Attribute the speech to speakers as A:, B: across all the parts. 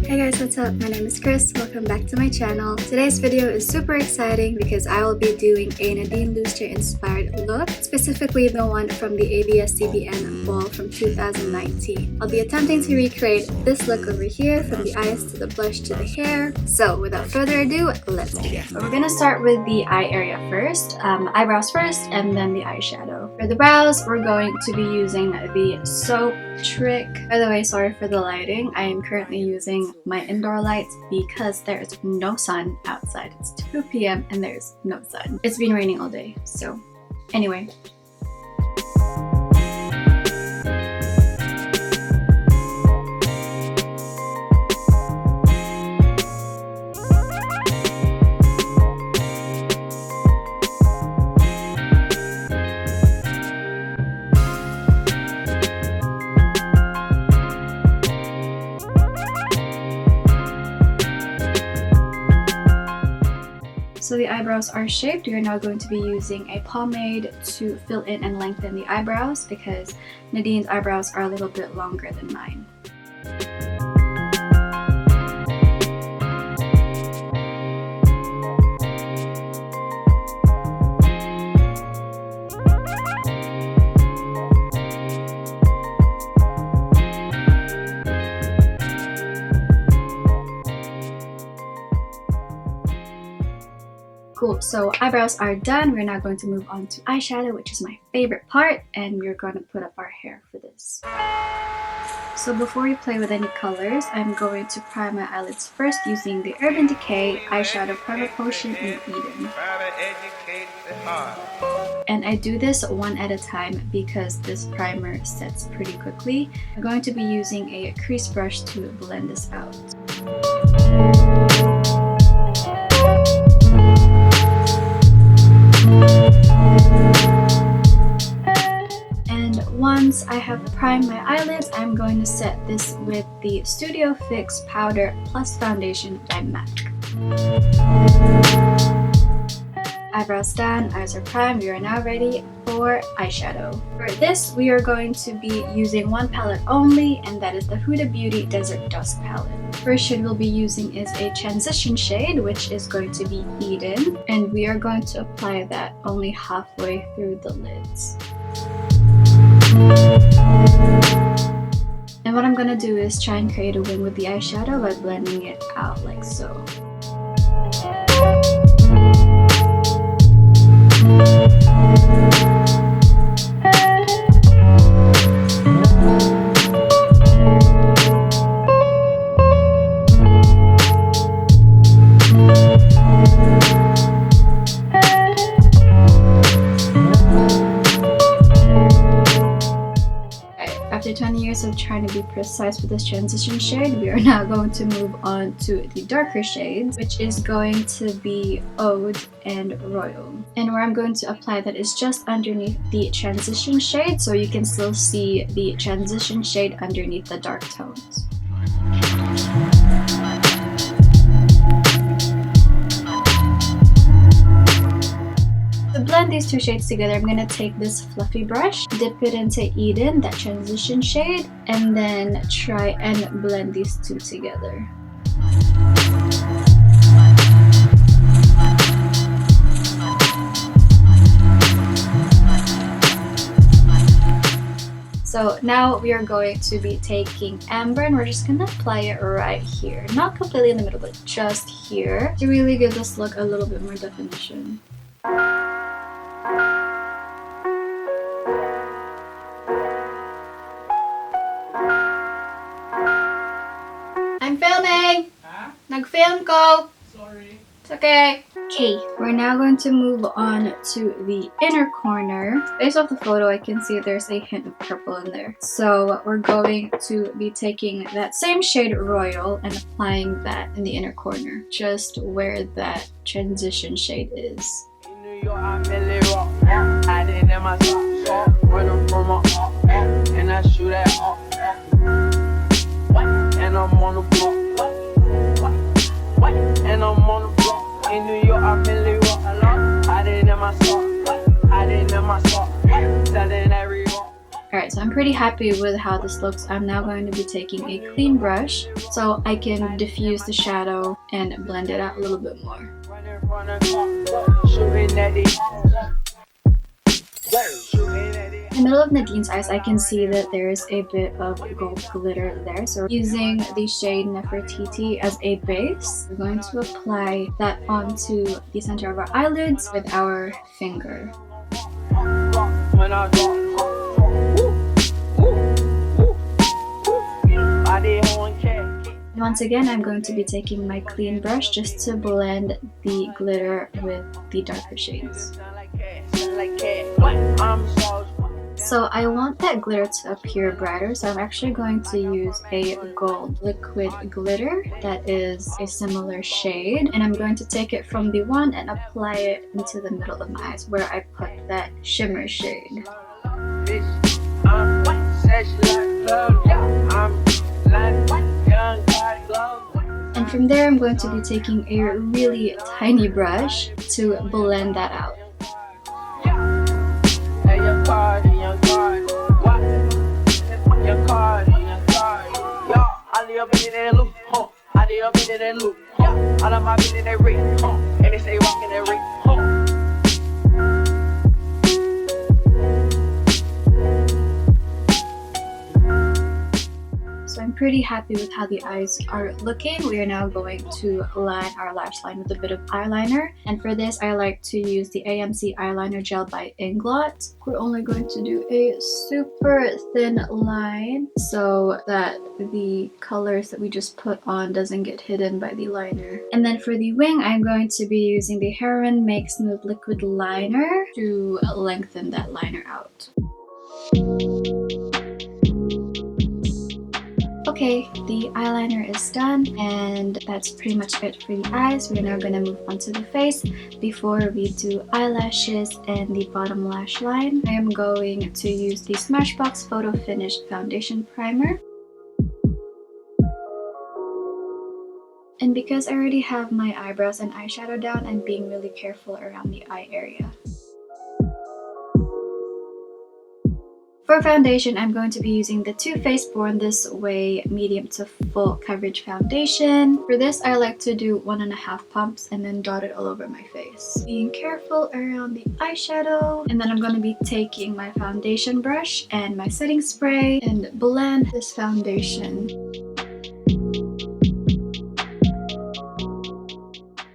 A: Hey guys, what's up? My name is Chris. Welcome back to my channel. Today's video is super exciting because I will be doing a Nadine Lustre inspired look, specifically the one from the ABS-CBN ball from 2019. I'll be attempting to recreate this look over here, from the eyes to the blush to the hair. So without further ado, let's begin. We're gonna start with the eye area first, eyebrows first, and then the eyeshadow. For the brows, we're going to be using the Soap Trick. By the way, sorry for the lighting. I am currently using my indoor lights because there is no sun outside. It's 2 p.m. and there's no sun. It's been raining all day. So anyway. So the eyebrows are shaped. We are now going to be using a pomade to fill in and lengthen the eyebrows because Nadine's eyebrows are a little bit longer than mine. Cool, so eyebrows are done. We're now going to move on to eyeshadow, which is my favorite part, and we're going to put up our hair for this. So before we play with any colors, I'm going to prime my eyelids first using the Urban Decay Eyeshadow Primer Potion in Eden. And I do this one at a time because this primer sets pretty quickly. I'm going to be using a crease brush to blend this out. Once I have primed my eyelids, I'm going to set this with the Studio Fix Powder Plus Foundation by MAC. Eyebrows done, eyes are primed, we are now ready for eyeshadow. For this, we are going to be using one palette only, and that is the HudaBeauty Desert Dusk palette. First shade we'll be using is a transition shade, which is going to be Eden, and we are going to apply that only halfway through the lids. And what I'm gonna do is try and create a wing with the eyeshadow by blending it out like so. After 20 years of trying to be precise with this transition shade, we are now going to move on to the darker shades, which is going to be Ode and Royal. And where I'm going to apply that is just underneath the transition shade, so you can still see the transition shade underneath the dark tones. To blend these two shades together, I'm going to take this fluffy brush, dip it into Eden, that transition shade, and then try and blend these two together. So now we are going to be taking Amber, and we're just going to apply it right here. Not completely in the middle, but just here to really give this look a little bit more definition. I'm filming! Huh? Nag-film ko! Sorry. It's okay. Okay, we're now going to move on to the inner corner. Based off the photo, I can see there's a hint of purple in there. So we're going to be taking that same shade Royal and applying that in the inner corner, just where that transition shade is. And I'm on the block, and I'm on the block. In New York, I'm in New York a lot. I didn't in my sock, I didn't in my sock. Alright, so I'm pretty happy with how this looks. I'm now going to be taking a clean brush so I can diffuse the shadow and blend it out a little bit more. In the middle of Nadine's eyes, I can see that there's a bit of gold glitter there. So using the shade Nefertiti as a base, we're going to apply that onto the center of our eyelids with our finger. Once again, I'm going to be taking my clean brush just to blend the glitter with the darker shades. So I want that glitter to appear brighter, so I'm actually going to use a gold liquid glitter that is a similar shade, and I'm going to take it from the wand and apply it into the middle of my eyes where I put that shimmer shade. And from there, I'm going to be taking a really tiny brush to blend that out. So I'm pretty happy with how the eyes are looking. We are now going to line our lash line with a bit of eyeliner. And for this, I like to use the AMC eyeliner gel by Inglot. We're only going to do a super thin line so that the colors that we just put on doesn't get hidden by the liner. And then for the wing, I'm going to be using the Heroin Make Smooth Liquid Liner to lengthen that liner out. Okay, the eyeliner is done, and that's pretty much it for the eyes. We're now going to move on to the face. Before we do eyelashes and the bottom lash line, I am going to use the Smashbox Photo Finish Foundation Primer. And because I already have my eyebrows and eyeshadow down, I'm being really careful around the eye area. For foundation, I'm going to be using the Too Faced Born This Way medium to full coverage foundation. For this, I like to do 1.5 pumps and then dot it all over my face. Being careful around the eyeshadow. And then I'm going to be taking my foundation brush and my setting spray and blend this foundation.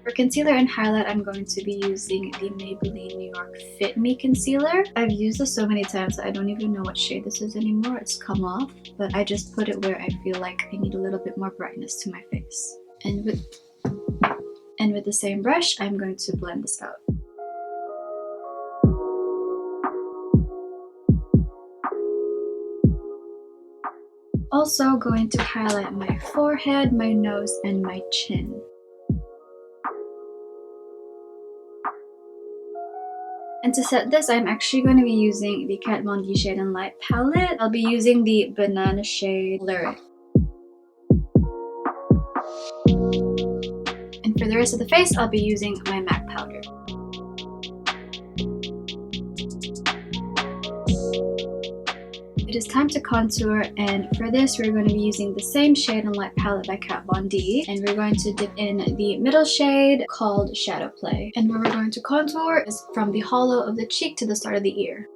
A: For concealer and highlight, I'm going to be using the Maybelline New York Fit Me Concealer. I've used this so many times that I don't even know what shade this is anymore. It's come off, but I just put it where I feel like I need a little bit more brightness to my face. And with the same brush, I'm going to blend this out. Also going to highlight my forehead, my nose, and my chin. And to set this, I'm actually going to be using the Kat Von D Shade and Light palette. I'll be using the banana shade Lyric. And for the rest of the face, I'll be using my MAC powder. It is time to contour, and for this we're going to be using the same shade and light palette by Kat Von D, and we're going to dip in the middle shade called Shadow Play. And where we're going to contour is from the hollow of the cheek to the start of the ear.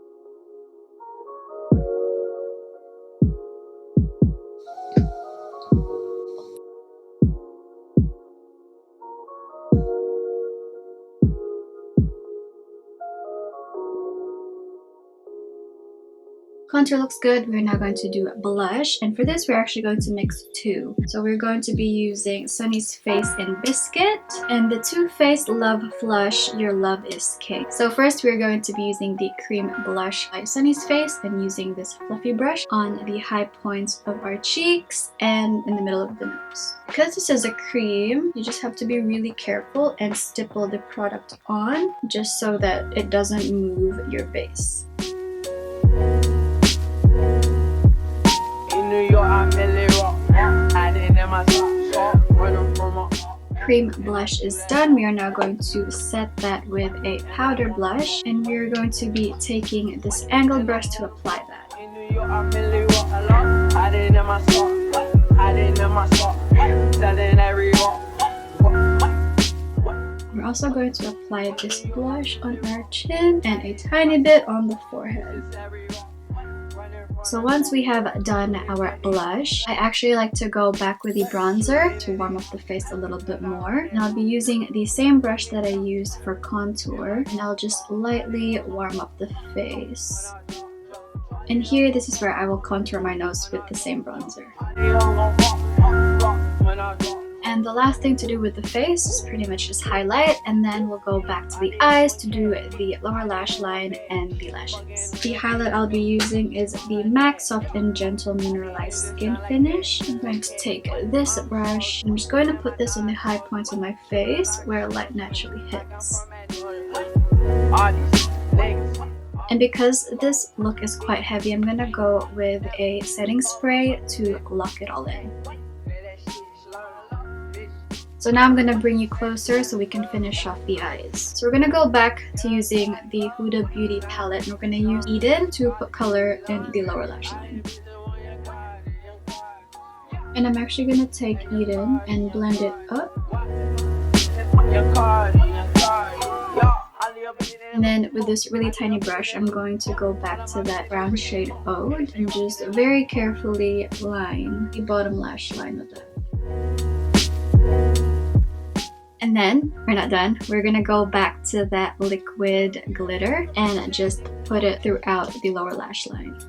A: Contour looks good. We're now going to do blush, and for this we're actually going to mix two. So we're going to be using Sunny's Face in Biscuit and the Too Faced Love Flush Your Love Is Cake. So first we're going to be using the cream blush by Sunny's Face and using this fluffy brush on the high points of our cheeks and in the middle of the nose. Because this is a cream, you just have to be really careful and stipple the product on just so that it doesn't move your base. Cream blush is done. We are now going to set that with a powder blush, and we are going to be taking this angled brush to apply that. We're also going to apply this blush on our chin and a tiny bit on the forehead. So once we have done our blush, I actually like to go back with the bronzer to warm up the face a little bit more. And I'll be using the same brush that I used for contour, and I'll just lightly warm up the face. And here, this is where I will contour my nose with the same bronzer. And the last thing to do with the face is pretty much just highlight, and then we'll go back to the eyes to do the lower lash line and the lashes. The highlight I'll be using is the MAC Soft and Gentle Mineralized Skin Finish. I'm going to take this brush. I'm just going to put this on the high points of my face where light naturally hits. And because this look is quite heavy, I'm gonna go with a setting spray to lock it all in. So now I'm going to bring you closer so we can finish off the eyes. So we're going to go back to using the HudaBeauty palette, and we're going to use Eden to put color in the lower lash line. And I'm actually going to take Eden and blend it up. And then with this really tiny brush, I'm going to go back to that brown shade Ode and just very carefully line the bottom lash line with that. And then, we're not done, we're gonna go back to that liquid glitter and just put it throughout the lower lash line.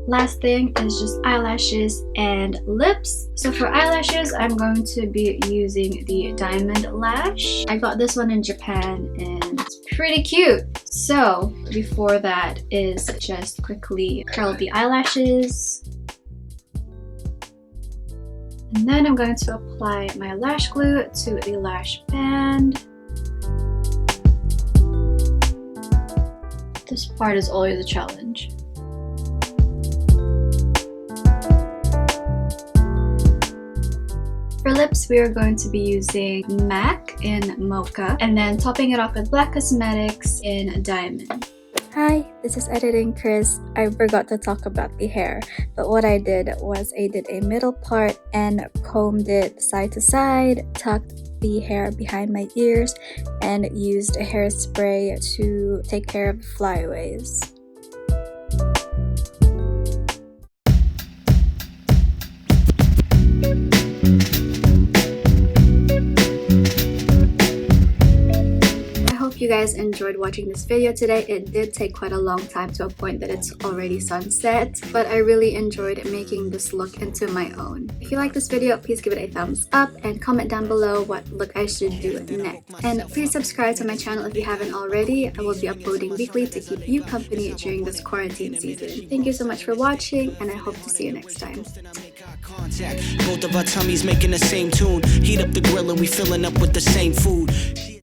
A: Last thing is just eyelashes and lips. So for eyelashes, I'm going to be using the Diamond Lash. I got this one in Japan and it's pretty cute. So before that is just quickly curl the eyelashes. And then I'm going to apply my lash glue to the lash band. This part is always a challenge. For lips, we are going to be using MAC in Mocha, and then topping it off with Black Cosmetics in Diamond. Hi, this is Editing Chris. I forgot to talk about the hair, but what I did was I did a middle part and combed it side to side, tucked the hair behind my ears, and used a hairspray to take care of the flyaways. You guys enjoyed watching this video today. It did take quite a long time to a point that it's already sunset, but I really enjoyed making this look into my own. If you like this video, please give it a thumbs up and comment down below what look I should do next. And please subscribe to my channel if you haven't already. I will be uploading weekly to keep you company during this quarantine season. Thank you so much for watching, and I hope to see you next time.
B: Both of our tummies making the same tune. Heat up the grill and we filling up with the same food.